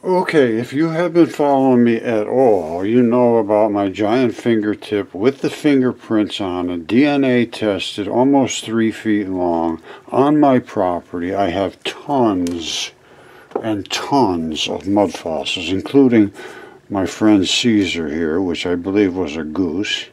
Okay, if you have been following me at all, you know about my giant fingertip with the fingerprints on it, DNA tested, almost 3 feet long, on my property. I have tons and tons of mud fossils, including my friend Caesar here, which I believe was a goose.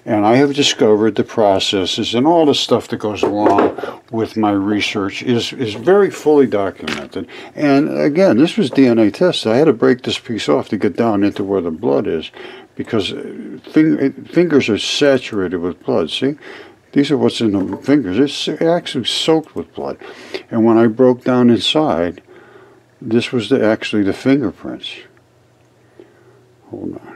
And I have discovered the processes and all the stuff that goes along with my research is very fully documented. And again, this was DNA tested. I had to break this piece off to get down into where the blood is because fingers are saturated with blood. See? These are what's in the fingers. It's actually soaked with blood. And when I broke down inside, this was actually the fingerprints. Hold on.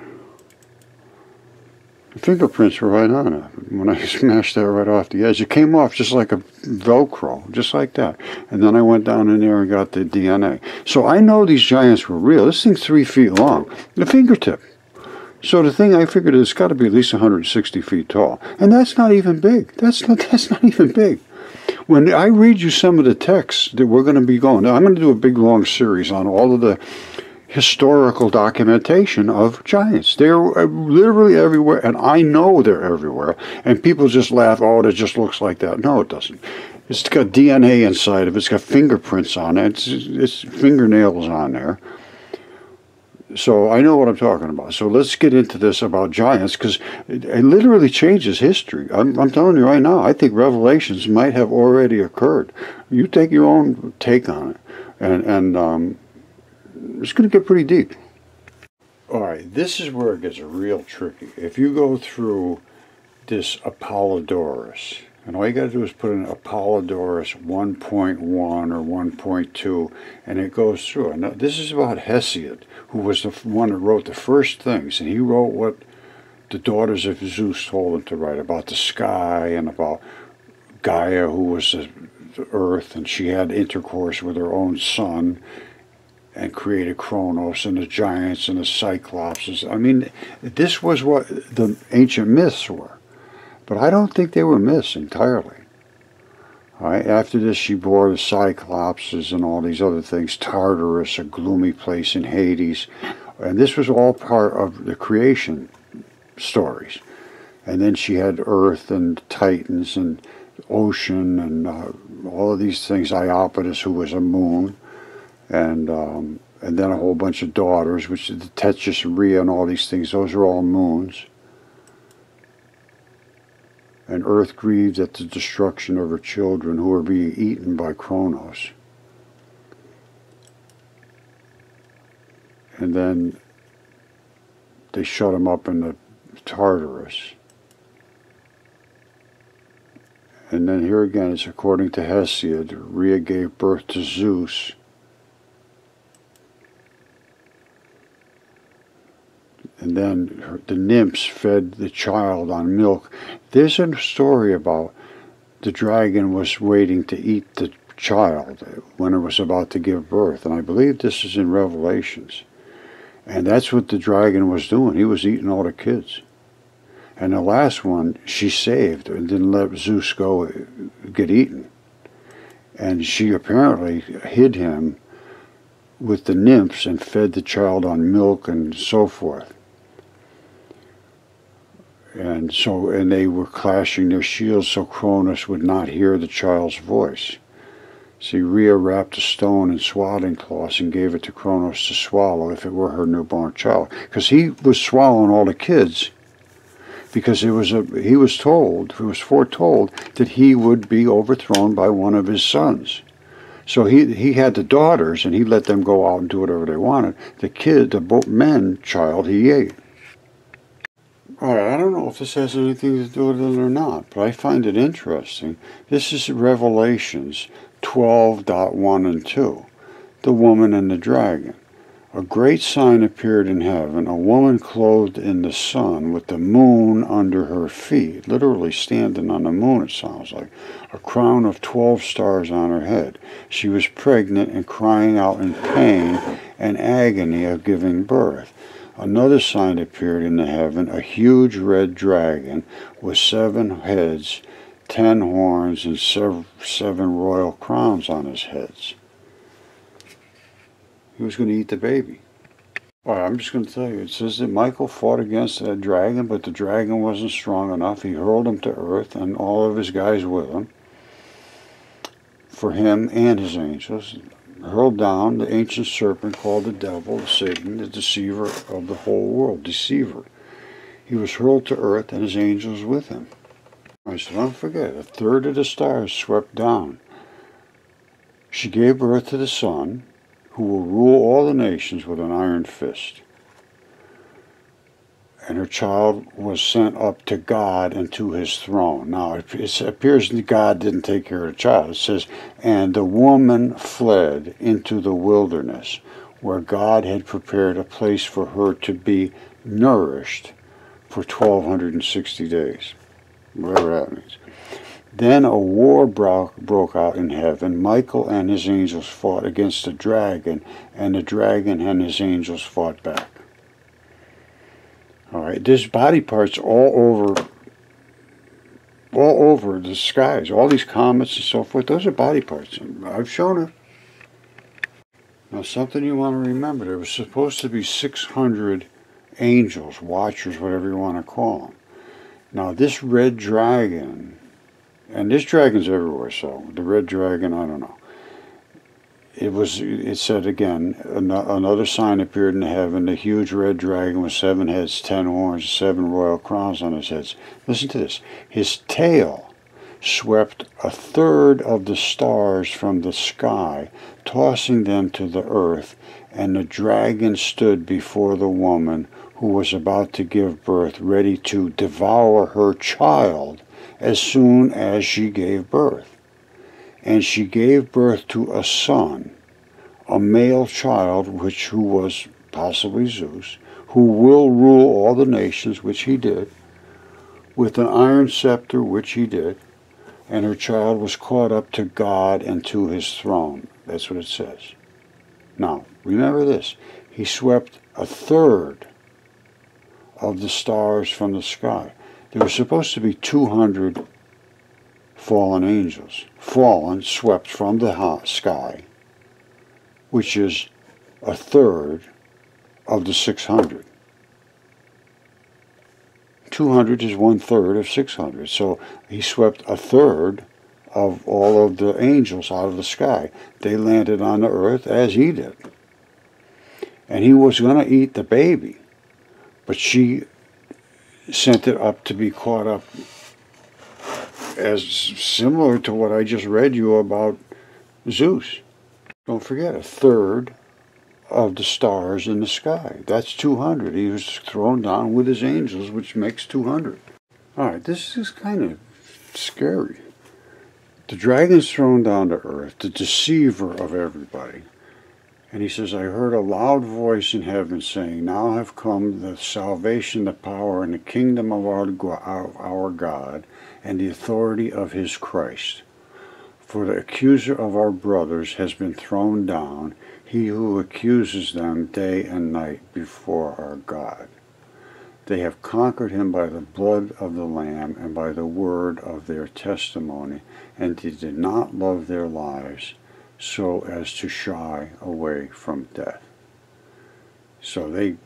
The fingerprints were right on it. When I smashed that right off the edge, it came off just like a Velcro, just like that. And then I went down in there and got the DNA. So I know these giants were real. This thing's 3 feet long, the fingertip. So the thing I figured it's got to be at least 160 feet tall, and that's not even big. That's not even big. When I read you some of the texts that we're going to be going, I'm going to do a big long series on all of the historical documentation of giants. They're literally everywhere, and I know they're everywhere. And people just laugh, oh, it just looks like that. No, it doesn't. It's got DNA inside of it. It's got fingerprints on it. It's fingernails on there. So I know what I'm talking about. So let's get into this about giants, because it literally changes history. I'm telling you right now, I think revelations might have already occurred. You take your own take on it. And it's going to get pretty deep. All right, this is where it gets real tricky. If you go through this Apollodorus, and all you got to do is put in Apollodorus 1.1 or 1.2, and it goes through. And this is about Hesiod, who was the one that wrote the first things, and he wrote what the daughters of Zeus told him to write about the sky and about Gaia, who was the earth, and she had intercourse with her own son and created Kronos and the giants and the Cyclopses. I mean, this was what the ancient myths were. But I don't think they were myths entirely. All right, after this, she bore the Cyclopses and all these other things, Tartarus, a gloomy place in Hades. And this was all part of the creation stories. And then she had Earth and Titans and ocean and all of these things, Iapetus, who was a moon. And then a whole bunch of daughters, which is the Tethys and Rhea and all these things. Those are all moons. And Earth grieved at the destruction of her children who were being eaten by Kronos. And then they shut him up in the Tartarus. And then here again, it's according to Hesiod, Rhea gave birth to Zeus. And then the nymphs fed the child on milk. There's a story about the dragon was waiting to eat the child when it was about to give birth. And I believe this is in Revelations. And that's what the dragon was doing. He was eating all the kids. And the last one, she saved and didn't let Zeus go get eaten. And she apparently hid him with the nymphs and fed the child on milk and so forth. And they were clashing their shields so Kronos would not hear the child's voice. See, Rhea wrapped a stone in swaddling cloths and gave it to Kronos to swallow if it were her newborn child. Because he was swallowing all the kids, because he was foretold that he would be overthrown by one of his sons. So he had the daughters, and he let them go out and do whatever they wanted. The men child, he ate. All right, I don't know if this has anything to do with it or not, but I find it interesting. This is Revelations 12.1 and 2, the woman and the dragon. A great sign appeared in heaven, a woman clothed in the sun with the moon under her feet, literally standing on the moon, it sounds like, a crown of 12 stars on her head. She was pregnant and crying out in pain and agony of giving birth. Another sign appeared in the heaven, a huge red dragon with 7 heads, 10 horns, and 7 royal crowns on his heads. He was going to eat the baby. Well, I'm just going to tell you, it says that Michael fought against that dragon, but the dragon wasn't strong enough. He hurled him to earth and all of his guys with him, for him and his angels. Hurled down the ancient serpent called the devil, Satan, the deceiver of the whole world, deceiver. He was hurled to earth and his angels with him. I said, don't forget, a third of the stars swept down. She gave birth to the Son, who will rule all the nations with an iron fist. And her child was sent up to God and to his throne. Now, it appears that God didn't take care of the child. It says, and the woman fled into the wilderness, where God had prepared a place for her to be nourished for 1,260 days, whatever that means. Then a war broke out in heaven. Michael and his angels fought against the dragon, and the dragon and his angels fought back. All right, there's body parts all over the skies. All these comets and so forth, those are body parts. I've shown it. Now, something you want to remember, there was supposed to be 600 angels, watchers, whatever you want to call them. Now, this red dragon, and this dragon's everywhere, so the red dragon, I don't know. It said again, another sign appeared in heaven, the huge red dragon with 7 heads, 10 horns, 7 royal crowns on his heads. Listen to this. His tail swept a third of the stars from the sky, tossing them to the earth, and the dragon stood before the woman who was about to give birth, ready to devour her child as soon as she gave birth. And she gave birth to a son, a male child, who was possibly Zeus, who will rule all the nations, which he did, with an iron scepter, which he did, and her child was caught up to God and to his throne. That's what it says. Now, remember this. He swept a third of the stars from the sky. There were supposed to be 200 fallen angels, swept from the sky, which is a third of the 600. 200 is 1/3 of 600. So he swept a third of all of the angels out of the sky. They landed on the earth as he did. And he was going to eat the baby, but she sent it up to be caught up, as similar to what I just read you about Zeus. Don't forget, a third of the stars in the sky. That's 200. He was thrown down with his angels, which makes 200. All right, this is kind of scary. The dragon's thrown down to earth, the deceiver of everybody. And he says, I heard a loud voice in heaven saying, now have come the salvation, the power, and the kingdom of our God, and the authority of his Christ. For the accuser of our brothers has been thrown down, he who accuses them day and night before our God. They have conquered him by the blood of the Lamb and by the word of their testimony, and they did not love their lives so as to shy away from death. So they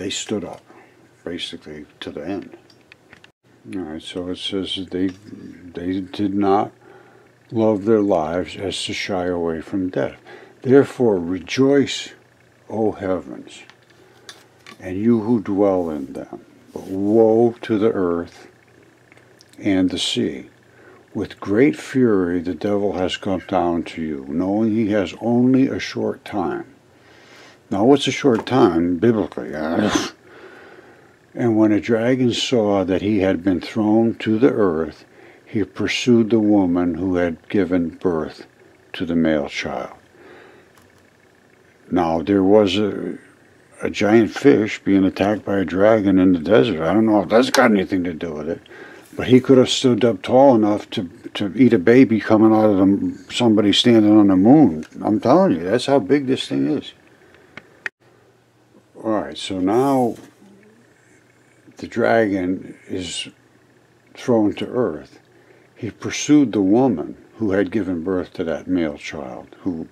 stood up, basically, to the end. All right, so it says that they did not love their lives as to shy away from death. Therefore rejoice, O heavens, and you who dwell in them. But woe to the earth and the sea. With great fury the devil has come down to you, knowing he has only a short time. Now what's a short time, biblically? And when a dragon saw that he had been thrown to the earth, he pursued the woman who had given birth to the male child. Now there was a giant fish being attacked by a dragon in the desert. I don't know if that's got anything to do with it. But he could have stood up tall enough to eat a baby coming out of somebody standing on the moon. I'm telling you, that's how big this thing is. All right, so now the dragon is thrown to earth. He pursued the woman who had given birth to that male child, who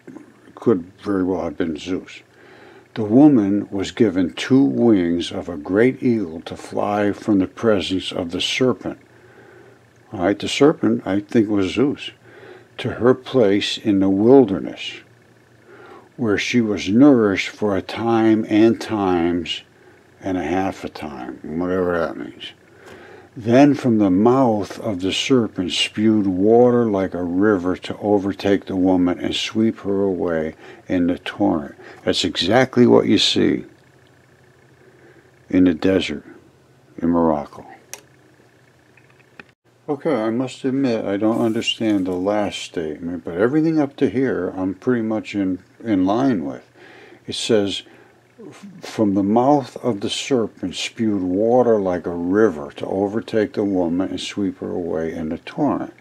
could very well have been Zeus. The woman was given 2 wings of a great eagle to fly from the presence of the serpent. All right, the serpent, I think, was Zeus, to her place in the wilderness, where she was nourished for a time and times and a half a time, whatever that means. Then from the mouth of the serpent spewed water like a river to overtake the woman and sweep her away in the torrent. That's exactly what you see in the desert in Morocco. Okay, I must admit I don't understand the last statement, but everything up to here I'm pretty much in line with. It says, from the mouth of the serpent spewed water like a river to overtake the woman and sweep her away in the torrent.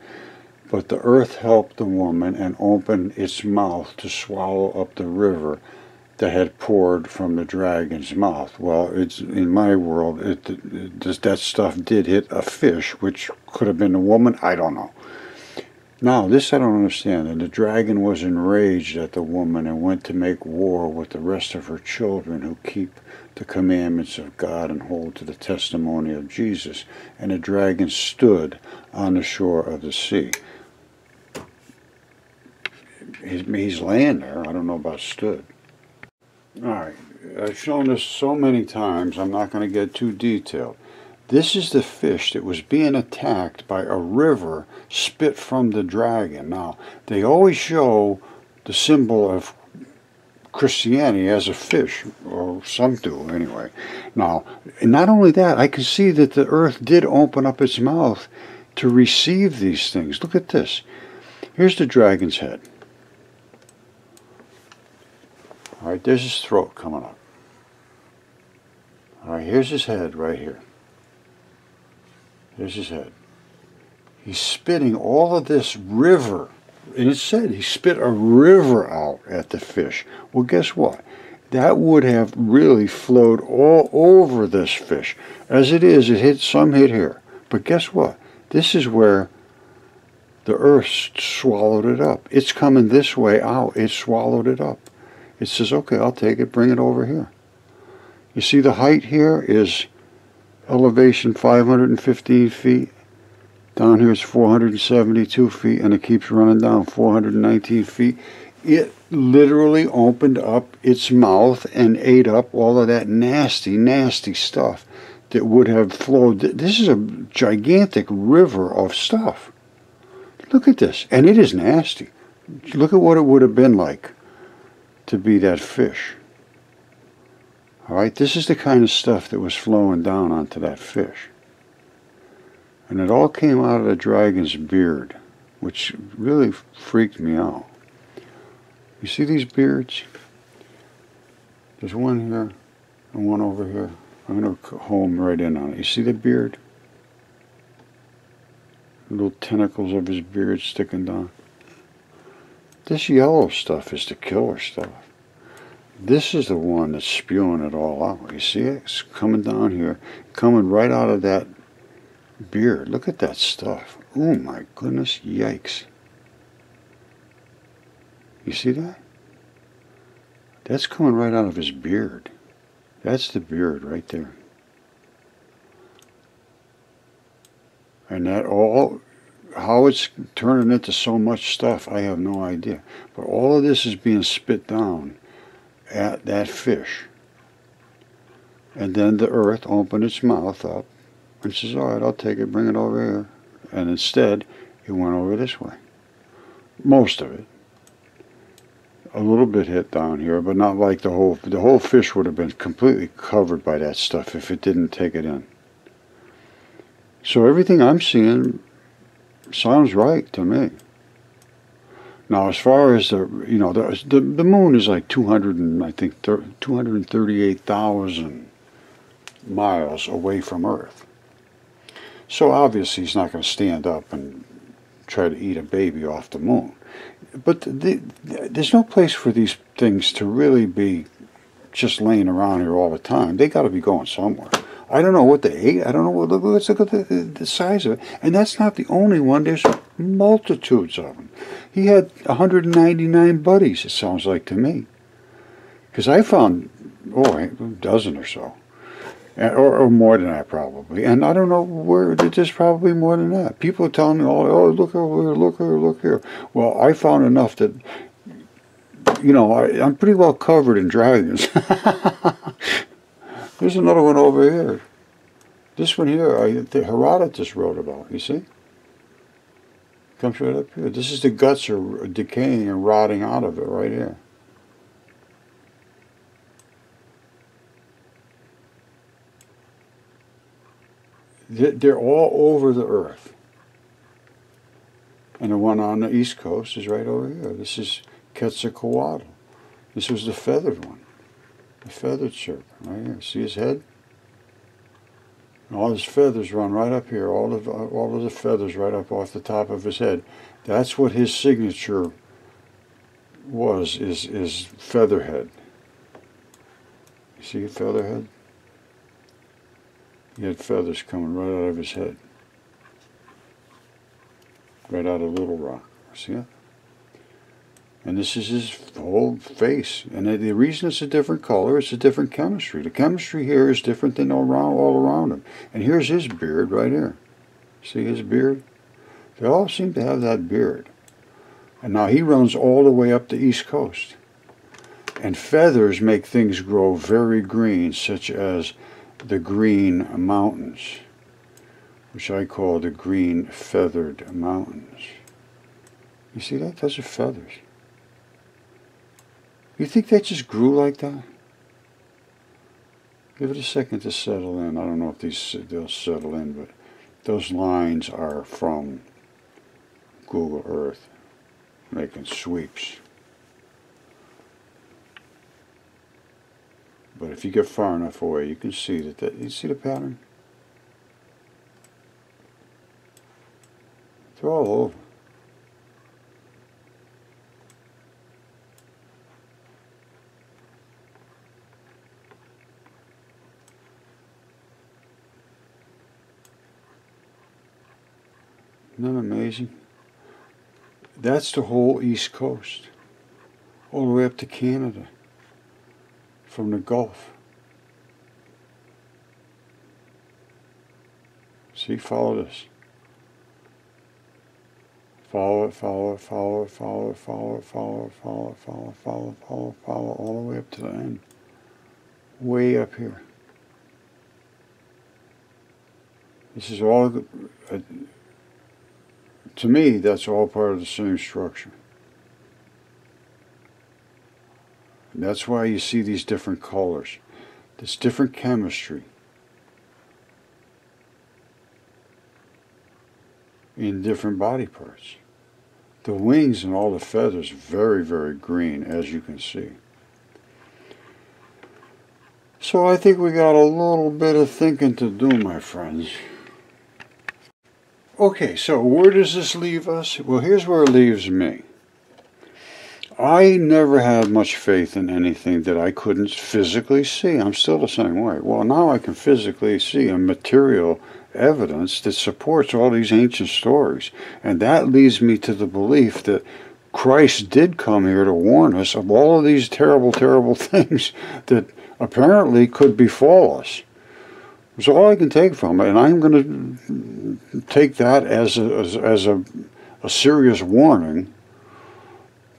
But the earth helped the woman and opened its mouth to swallow up the river that had poured from the dragon's mouth. Well, it's in my world, that stuff did hit a fish, which could have been a woman. I don't know. Now, this I don't understand. And the dragon was enraged at the woman and went to make war with the rest of her children who keep the commandments of God and hold to the testimony of Jesus. And the dragon stood on the shore of the sea. He's laying there. I don't know about stood. All right. I've shown this so many times, I'm not going to get too detailed. This is the fish that was being attacked by a river spit from the dragon. Now, they always show the symbol of Christianity as a fish, or some do anyway. Now, not only that, I can see that the earth did open up its mouth to receive these things. Look at this. Here's the dragon's head. All right, there's his throat coming up. All right, here's his head right here. There's his head. He's spitting all of this river. And it said he spit a river out at the fish. Well, guess what? That would have really flowed all over this fish. As it is, some hit here. But guess what? This is where the earth swallowed it up. It's coming this way out. It swallowed it up. It says, okay, I'll take it, bring it over here. You see the height here is elevation 515 feet. Down here it's 472 feet, and it keeps running down 419 feet. It literally opened up its mouth and ate up all of that nasty, nasty stuff that would have flowed. This is a gigantic river of stuff. Look at this, and it is nasty. Look at what it would have been like to be that fish. All right, this is the kind of stuff that was flowing down onto that fish. And it all came out of the dragon's beard, which really freaked me out. You see these beards? There's one here and one over here. I'm going to home right in on it. You see the beard? Little tentacles of his beard sticking down. This yellow stuff is the killer stuff. This is the one that's spewing it all out. You see it? It's coming down here, coming right out of that beard. Look at that stuff. Oh my goodness, yikes. You see that? That's coming right out of his beard. That's the beard right there. And that all, how it's turning into so much stuff, I have no idea. But all of this is being spit down at that fish. And then the earth opened its mouth up and says, all right, I'll take it, bring it over here. And instead, it went over this way. Most of it. A little bit hit down here, but not like the whole fish would have been completely covered by that stuff if it didn't take it in. So everything I'm seeing sounds right to me. Now, as far as the moon is like 238,000 miles away from Earth. So obviously he's not going to stand up and try to eat a baby off the moon. But there's no place for these things to really be just laying around here all the time. They got to be going somewhere. I don't know what they ate. I don't know. Let's look at the size of it. And that's not the only one. There's multitudes of them. He had 199 buddies, it sounds like to me. Because I found, a dozen or so. Or more than that, probably. And I don't know where, there's probably more than that. People are telling me, oh, look over here, look here, look here. Well, I found enough that, I'm pretty well covered in dragons. There's another one over here. This one here, Herodotus wrote about, you see? Comes right up here. This is the guts are decaying and rotting out of it right here. They're all over the earth. And the one on the east coast is right over here. This is Quetzalcoatl. This was the feathered one. The feathered serpent right here. See his head? And all his feathers run right up here. All of the feathers right up off the top of his head. That's what his signature was, is featherhead. You see a featherhead? He had feathers coming right out of his head. Right out of Little Rock. See it? And this is his whole face. And the reason it's a different color, it's a different chemistry. The chemistry here is different than all around him. And here's his beard right here. See his beard? They all seem to have that beard. And now he runs all the way up the East Coast. And feathers make things grow very green, such as the Green Mountains, which I call the Green Feathered Mountains. You see that? Those are feathers. You think they just grew like that? Give it a second to settle in. I don't know if they'll settle in, but those lines are from Google Earth making sweeps. But if you get far enough away, you can see that you see the pattern? They're all over. Isn't that amazing? That's the whole East Coast, all the way up to Canada. From the Gulf. See, follow this. Follow it, follow it, follow it, follow it, follow it, follow it, follow it, follow it, follow it, follow it, follow it, all the way up to the end. Way up here. This is all, to me, that's all part of the same structure. And that's why you see these different colors. This different chemistry in different body parts. The wings and all the feathers very, very green, as you can see. So I think we got a little bit of thinking to do, my friends. Okay, so where does this leave us? Well, here's where it leaves me. I never had much faith in anything that I couldn't physically see. I'm still the same way. Well, now I can physically see a material evidence that supports all these ancient stories. And that leads me to the belief that Christ did come here to warn us of all of these terrible, terrible things that apparently could befall us. That's all I can take from it. And I'm going to take that as a serious warning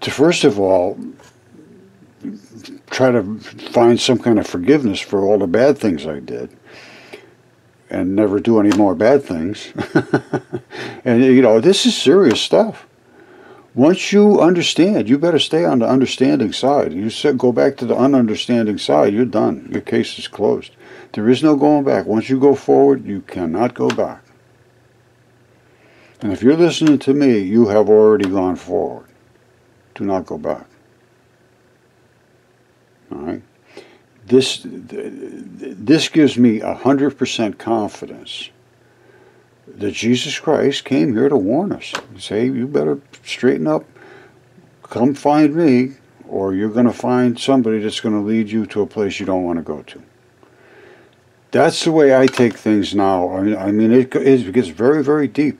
to, first of all, try to find some kind of forgiveness for all the bad things I did and never do any more bad things. And, this is serious stuff. Once you understand, you better stay on the understanding side. You go back to the ununderstanding side, you're done. Your case is closed. There is no going back. Once you go forward, you cannot go back. And if you're listening to me, you have already gone forward. Do not go back. All right? This gives me 100% confidence that Jesus Christ came here to warn us. Say, you better straighten up, come find me, or you're going to find somebody that's going to lead you to a place you don't want to go to. That's the way I take things now. I mean, it gets very, very deep.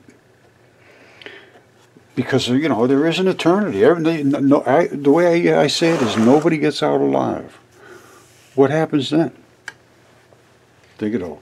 Because, you know, there is an eternity. The way I say it is nobody gets out alive. What happens then? Think it over.